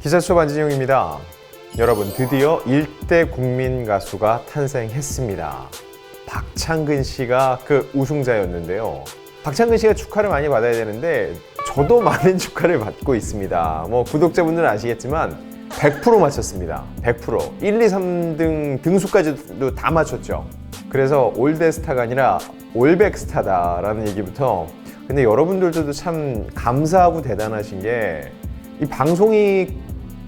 기사수첩 안진용입니다. 여러분, 드디어 일대 국민 가수가 탄생했습니다. 박창근 씨가 그 우승자였는데요. 박창근 씨가 축하를 많이 받아야 되는데 저도 많은 축하를 받고 있습니다. 구독자분들은 아시겠지만 100% 맞췄습니다. 100%. 1, 2, 3등 등수까지도 다 맞췄죠. 그래서 올대스타가 아니라 올백스타다라는 얘기부터. 근데 여러분들도 참 감사하고 대단하신 게 이 방송이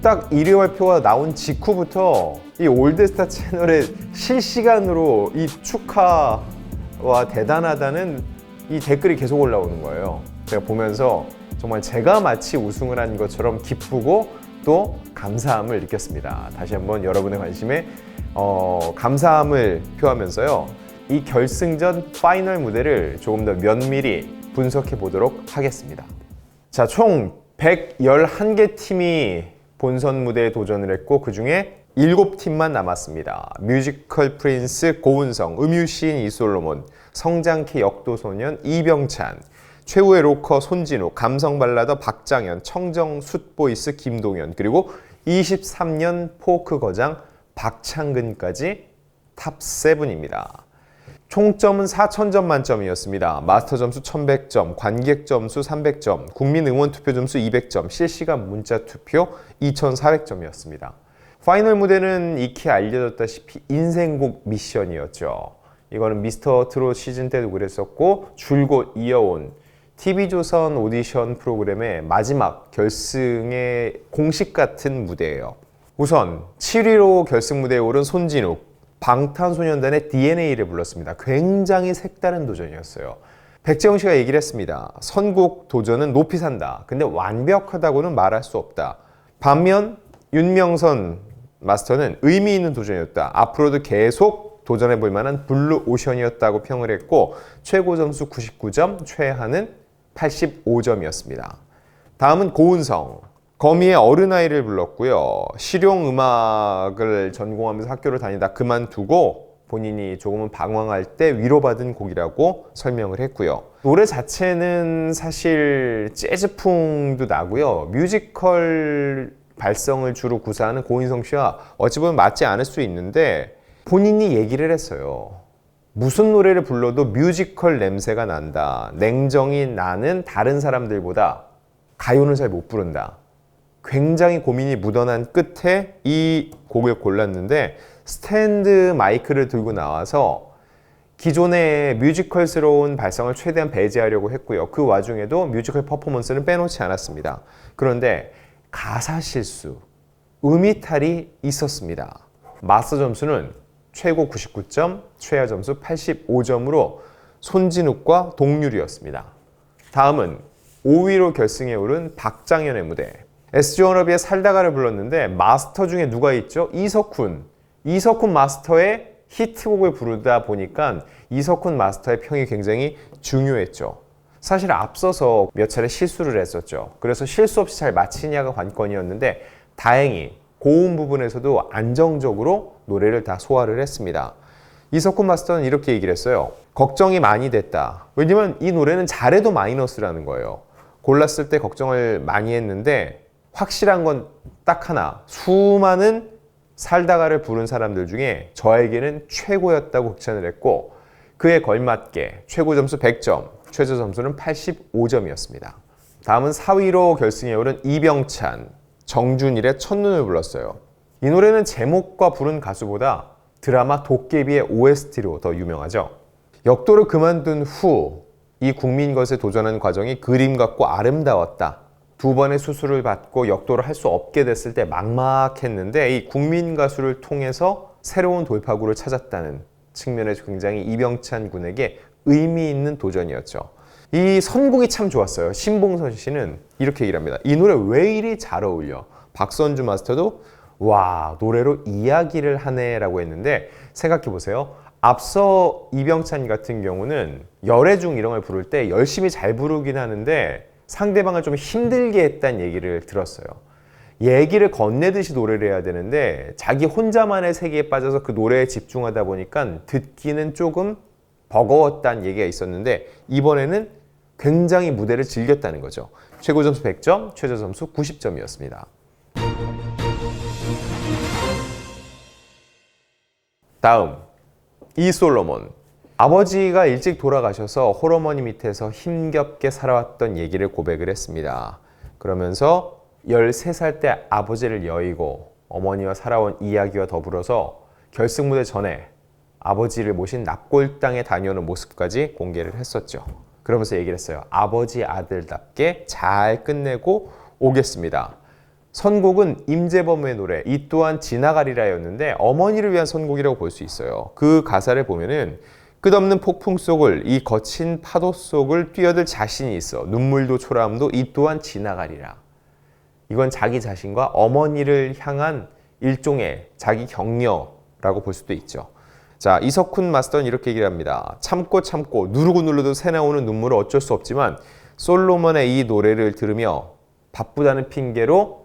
딱 1위 발표가 나온 직후부터 이 올드스타 채널에 실시간으로 이 축하와 대단하다는 이 댓글이 계속 올라오는 거예요. 제가 보면서 정말 제가 마치 우승을 한 것처럼 기쁘고 또 감사함을 느꼈습니다. 다시 한번 여러분의 관심에 감사함을 표하면서요. 이 결승전 파이널 무대를 조금 더 면밀히 분석해 보도록 하겠습니다. 자, 총 111개 팀이 본선 무대에 도전을 했고 그 중에 7팀만 남았습니다. 뮤지컬 프린스 고은성, 음유시인 이솔로몬, 성장케 역도소년 이병찬, 최후의 로커 손진욱, 감성발라더 박장현, 청정 숫보이스 김동현, 그리고 23년 포크 거장 박창근까지 탑 7입니다. 총점은 4,000점 만점이었습니다. 마스터 점수 1,100점, 관객 점수 300점, 국민 응원 투표 점수 200점, 실시간 문자 투표 2,400점이었습니다. 파이널 무대는 익히 알려졌다시피 인생곡 미션이었죠. 이거는 미스터 트롯 시즌 때도 그랬었고 줄곧 이어온 TV조선 오디션 프로그램의 마지막 결승의 공식 같은 무대예요. 우선 7위로 결승 무대에 오른 손진욱, 방탄소년단의 DNA를 불렀습니다. 굉장히 색다른 도전이었어요. 백재영 씨가 얘기를 했습니다. 선곡 도전은 높이 산다. 근데 완벽하다고는 말할 수 없다. 반면 윤명선 마스터는 의미 있는 도전이었다. 앞으로도 계속 도전해볼 만한 블루 오션이었다고 평을 했고 최고 점수 99점, 최하는 85점이었습니다. 다음은 고은성. 거미의 어른아이를 불렀고요. 실용음악을 전공하면서 학교를 다니다 그만두고 본인이 조금은 방황할 때 위로받은 곡이라고 설명을 했고요. 노래 자체는 사실 재즈풍도 나고요. 뮤지컬 발성을 주로 구사하는 고인성 씨와 어찌 보면 맞지 않을 수 있는데 본인이 얘기를 했어요. 무슨 노래를 불러도 뮤지컬 냄새가 난다. 냉정히 나는 다른 사람들보다 가요는 잘 못 부른다. 굉장히 고민이 묻어난 끝에 이 곡을 골랐는데 스탠드 마이크를 들고 나와서 기존의 뮤지컬스러운 발성을 최대한 배제하려고 했고요. 그 와중에도 뮤지컬 퍼포먼스는 빼놓지 않았습니다. 그런데 가사 실수, 음이탈이 있었습니다. 마스터 점수는 최고 99점, 최하 점수 85점으로 손진욱과 동률이었습니다. 다음은 5위로 결승에 오른 박장현의 무대. SG워너비의 살다가를 불렀는데 마스터 중에 누가 있죠? 이석훈 마스터의 히트곡을 부르다 보니까 이석훈 마스터의 평이 굉장히 중요했죠. 사실 앞서서 몇 차례 실수를 했었죠. 그래서 실수 없이 잘 마치냐가 관건이었는데 다행히 고음 부분에서도 안정적으로 노래를 다 소화를 했습니다. 이석훈 마스터는 이렇게 얘기를 했어요. 걱정이 많이 됐다. 왜냐면 이 노래는 잘해도 마이너스라는 거예요. 골랐을 때 걱정을 많이 했는데 확실한 건 딱 하나, 수많은 살다가를 부른 사람들 중에 저에게는 최고였다고 극찬을 했고 그에 걸맞게 최고 점수 100점, 최저 점수는 85점이었습니다. 다음은 4위로 결승에 오른 이병찬, 정준일의 첫눈을 불렀어요. 이 노래는 제목과 부른 가수보다 드라마 도깨비의 OST로 더 유명하죠. 역도를 그만둔 후 이 국민것에 도전하는 과정이 그림 같고 아름다웠다. 2번의 수술을 받고 역도를 할 수 없게 됐을 때 막막했는데 이 국민가수를 통해서 새로운 돌파구를 찾았다는 측면에서 굉장히 이병찬 군에게 의미 있는 도전이었죠. 이 선곡이 참 좋았어요. 신봉선 씨는 이렇게 얘기를 합니다. 이 노래 왜 이리 잘 어울려? 박선주 마스터도 와, 노래로 이야기를 하네 라고 했는데 생각해보세요. 앞서 이병찬 같은 경우는 열애중 이런 걸 부를 때 열심히 잘 부르긴 하는데 상대방을 좀 힘들게 했다는 얘기를 들었어요. 얘기를 건네듯이 노래를 해야 되는데 자기 혼자만의 세계에 빠져서 그 노래에 집중하다 보니까 듣기는 조금 버거웠다는 얘기가 있었는데 이번에는 굉장히 무대를 즐겼다는 거죠. 최고 점수 100점, 최저 점수 90점이었습니다. 다음 이솔로몬. 아버지가 일찍 돌아가셔서 홀어머니 밑에서 힘겹게 살아왔던 얘기를 고백을 했습니다. 그러면서 13살 때 아버지를 여의고 어머니와 살아온 이야기와 더불어서 결승 무대 전에 아버지를 모신 납골 땅에 다녀오는 모습까지 공개를 했었죠. 그러면서 얘기를 했어요. 아버지 아들답게 잘 끝내고 오겠습니다. 선곡은 임재범의 노래 이 또한 지나가리라였는데 어머니를 위한 선곡이라고 볼 수 있어요. 그 가사를 보면은 끝없는 폭풍 속을 이 거친 파도 속을 뛰어들 자신이 있어 눈물도 초라함도 이 또한 지나가리라. 이건 자기 자신과 어머니를 향한 일종의 자기 격려라고 볼 수도 있죠. 자, 이석훈 마스터는 이렇게 얘기를 합니다. 참고 누르고 눌러도 새 나오는 눈물은 어쩔 수 없지만 솔로몬의 이 노래를 들으며 바쁘다는 핑계로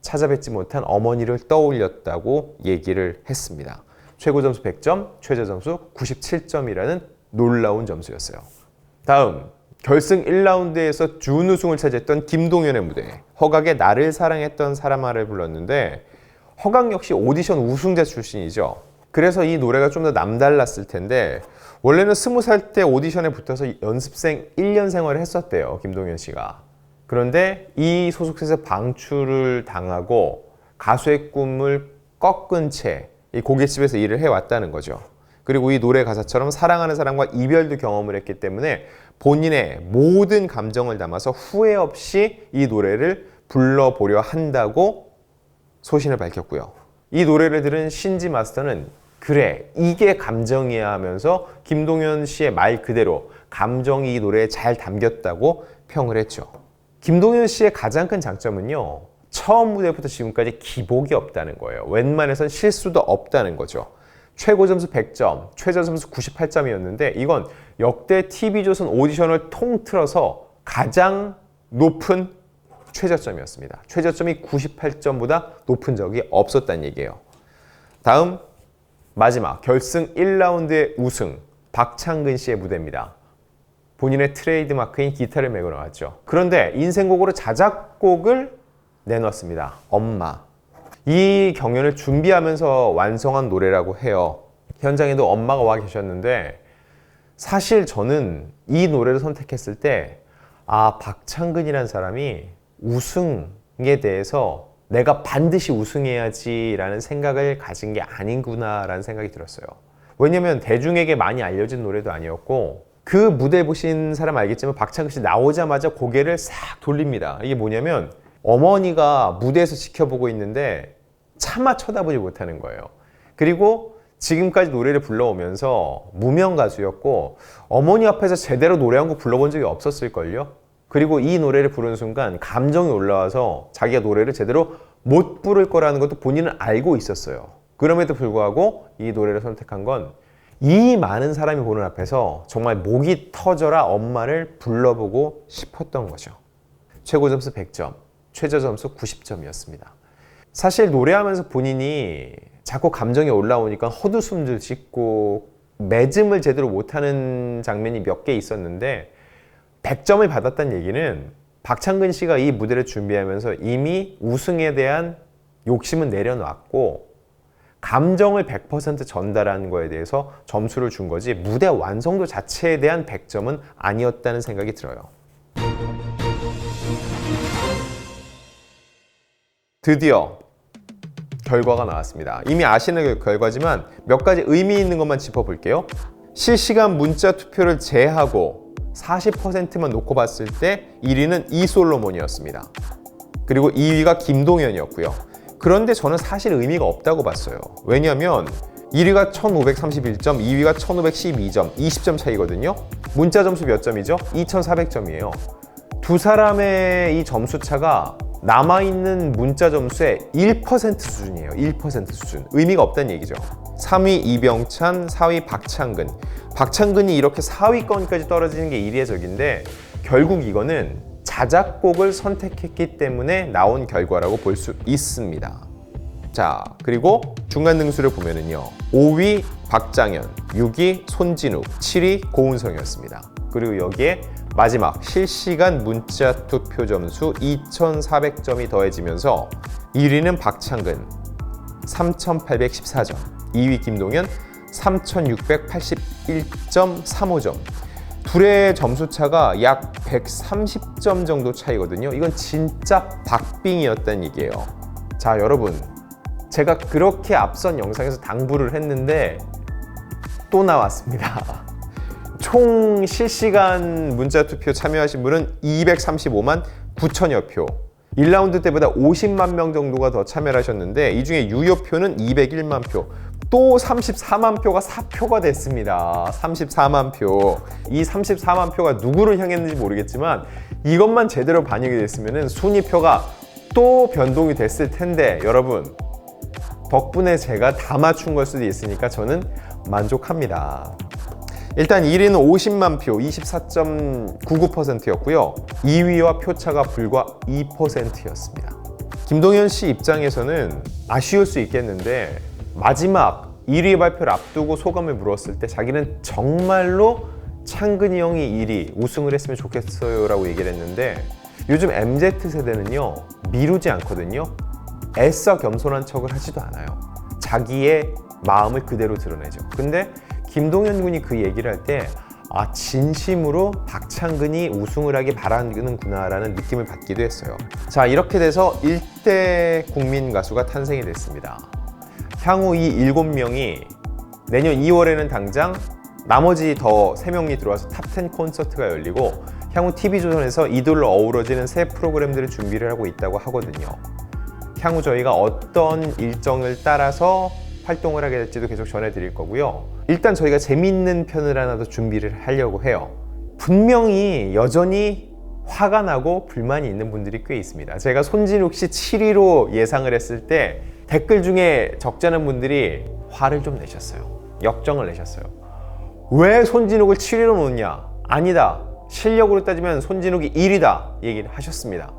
찾아뵙지 못한 어머니를 떠올렸다고 얘기를 했습니다. 최고 점수 100점, 최저 점수 97점이라는 놀라운 점수였어요. 다음, 결승 1라운드에서 준우승을 차지했던 김동현의 무대. 허각의 나를 사랑했던 사람아를 불렀는데 허각 역시 오디션 우승자 출신이죠. 그래서 이 노래가 좀 더 남달랐을 텐데 원래는 20살 때 오디션에 붙어서 연습생 1년 생활을 했었대요. 김동현 씨가. 그런데 이 소속사에서 방출을 당하고 가수의 꿈을 꺾은 채 이 고깃집에서 일을 해왔다는 거죠. 그리고 이 노래 가사처럼 사랑하는 사람과 이별도 경험을 했기 때문에 본인의 모든 감정을 담아서 후회 없이 이 노래를 불러보려 한다고 소신을 밝혔고요. 이 노래를 들은 신지 마스터는 그래, 이게 감정이야 하면서 김동현 씨의 말 그대로 감정이 이 노래에 잘 담겼다고 평을 했죠. 김동현 씨의 가장 큰 장점은요. 처음 무대부터 지금까지 기복이 없다는 거예요. 웬만해선 실수도 없다는 거죠. 최고 점수 100점, 최저 점수 98점이었는데 이건 역대 TV조선 오디션을 통틀어서 가장 높은 최저점이었습니다. 최저점이 98점보다 높은 적이 없었다는 얘기예요. 다음 마지막 결승 1라운드의 우승 박창근 씨의 무대입니다. 본인의 트레이드마크인 기타를 메고 나왔죠. 그런데 인생곡으로 자작곡을 내놓았습니다. 엄마. 이 경연을 준비하면서 완성한 노래라고 해요. 현장에도 엄마가 와 계셨는데 사실 저는 이 노래를 선택했을 때 박창근이라는 사람이 우승에 대해서 내가 반드시 우승해야지 라는 생각을 가진 게 아닌구나 라는 생각이 들었어요. 왜냐면 대중에게 많이 알려진 노래도 아니었고 그 무대 보신 사람 알겠지만 박창근 씨 나오자마자 고개를 싹 돌립니다. 이게 뭐냐면 어머니가 무대에서 지켜보고 있는데 차마 쳐다보지 못하는 거예요. 그리고 지금까지 노래를 불러오면서 무명 가수였고 어머니 앞에서 제대로 노래 한 곡 불러본 적이 없었을걸요. 그리고 이 노래를 부르는 순간 감정이 올라와서 자기가 노래를 제대로 못 부를 거라는 것도 본인은 알고 있었어요. 그럼에도 불구하고 이 노래를 선택한 건 이 많은 사람이 보는 앞에서 정말 목이 터져라 엄마를 불러보고 싶었던 거죠. 최고 점수 100점, 최저 점수 90점이었습니다. 사실 노래하면서 본인이 자꾸 감정이 올라오니까 헛웃음들 짓고 매짐을 제대로 못하는 장면이 몇 개 있었는데 100점을 받았다는 얘기는 박창근 씨가 이 무대를 준비하면서 이미 우승에 대한 욕심은 내려놨고 감정을 100% 전달하는 거에 대해서 점수를 준 거지 무대 완성도 자체에 대한 100점은 아니었다는 생각이 들어요. 드디어 결과가 나왔습니다. 이미 아시는 결과지만 몇 가지 의미 있는 것만 짚어볼게요. 실시간 문자 투표를 제하고 40%만 놓고 봤을 때 1위는 이솔로몬이었습니다. 그리고 2위가 김동현이었고요. 그런데 저는 사실 의미가 없다고 봤어요. 왜냐하면 1위가 1531점, 2위가 1512점, 20점 차이거든요. 문자 점수 몇 점이죠? 2400점이에요. 두 사람의 이 점수 차가 남아있는 문자 점수의 1% 수준이에요. 1% 수준. 의미가 없다는 얘기죠. 3위 이병찬, 4위 박창근. 박창근이 이렇게 4위권까지 떨어지는 게 이례적인데 결국 이거는 자작곡을 선택했기 때문에 나온 결과라고 볼 수 있습니다. 자, 그리고 중간 등수를 보면은요. 5위 박장현, 6위 손진욱, 7위 고은성이었습니다. 그리고 여기에 마지막 실시간 문자 투표 점수 2400점이 더해지면서 1위는 박창근 3814점, 2위 김동현 3,681.35점. 둘의 점수 차가 약 130점 정도 차이거든요. 이건 진짜 박빙이었다는 얘기예요. 자, 여러분, 제가 그렇게 앞선 영상에서 당부를 했는데 또 나왔습니다. 총 실시간 문자 투표 참여하신 분은 235만 9천여 표. 1라운드 때보다 50만 명 정도가 더 참여를 하셨는데 이 중에 유효표는 201만 표. 또 34만 표가 사표가 됐습니다. 34만 표. 이 34만 표가 누구를 향했는지 모르겠지만 이것만 제대로 반영이 됐으면 순위표가 또 변동이 됐을 텐데 여러분, 덕분에 제가 다 맞춘 걸 수도 있으니까 저는 만족합니다. 일단 1위는 50만 표 24.99%였고요. 2위와 표차가 불과 2%였습니다. 김동현 씨 입장에서는 아쉬울 수 있겠는데 마지막 1위 발표를 앞두고 소감을 물었을 때 자기는 정말로 창근이 형이 1위 우승을 했으면 좋겠어요 라고 얘기를 했는데 요즘 MZ세대는요 미루지 않거든요. 애써 겸손한 척을 하지도 않아요. 자기의 마음을 그대로 드러내죠. 근데 김동현 군이 그 얘기를 할 때 진심으로 박창근이 우승을 하길 바라는구나 라는 느낌을 받기도 했어요. 자, 이렇게 돼서 1대 국민 가수가 탄생이 됐습니다. 향후 이 7명이 내년 2월에는 당장 나머지 더 3명이 들어와서 탑10 콘서트가 열리고 향후 TV조선에서 이들로 어우러지는 새 프로그램들을 준비를 하고 있다고 하거든요. 향후 저희가 어떤 일정을 따라서 활동을 하게 될지도 계속 전해드릴 거고요. 일단 저희가 재밌는 편을 하나 더 준비를 하려고 해요. 분명히 여전히 화가 나고 불만이 있는 분들이 꽤 있습니다. 제가 손진욱 씨 7위로 예상을 했을 때 댓글 중에 적지 않은 분들이 화를 좀 내셨어요. 역정을 내셨어요. 왜 손진욱을 7위로 놓느냐? 아니다. 실력으로 따지면 손진욱이 1위다. 얘기를 하셨습니다.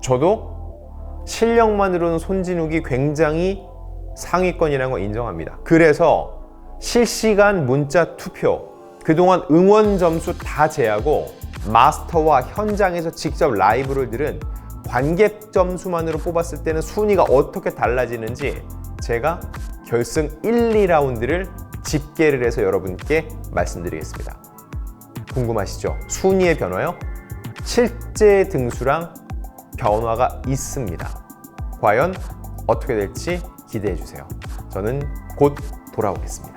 저도 실력만으로는 손진욱이 굉장히 상위권이라는 거 인정합니다. 그래서 실시간 문자 투표, 그동안 응원 점수 다 제하고 마스터와 현장에서 직접 라이브를 들은 관객 점수만으로 뽑았을 때는 순위가 어떻게 달라지는지 제가 결승 1, 2라운드를 집계를 해서 여러분께 말씀드리겠습니다. 궁금하시죠? 순위의 변화요? 실제 등수랑 변화가 있습니다. 과연 어떻게 될지 기대해 주세요. 저는 곧 돌아오겠습니다.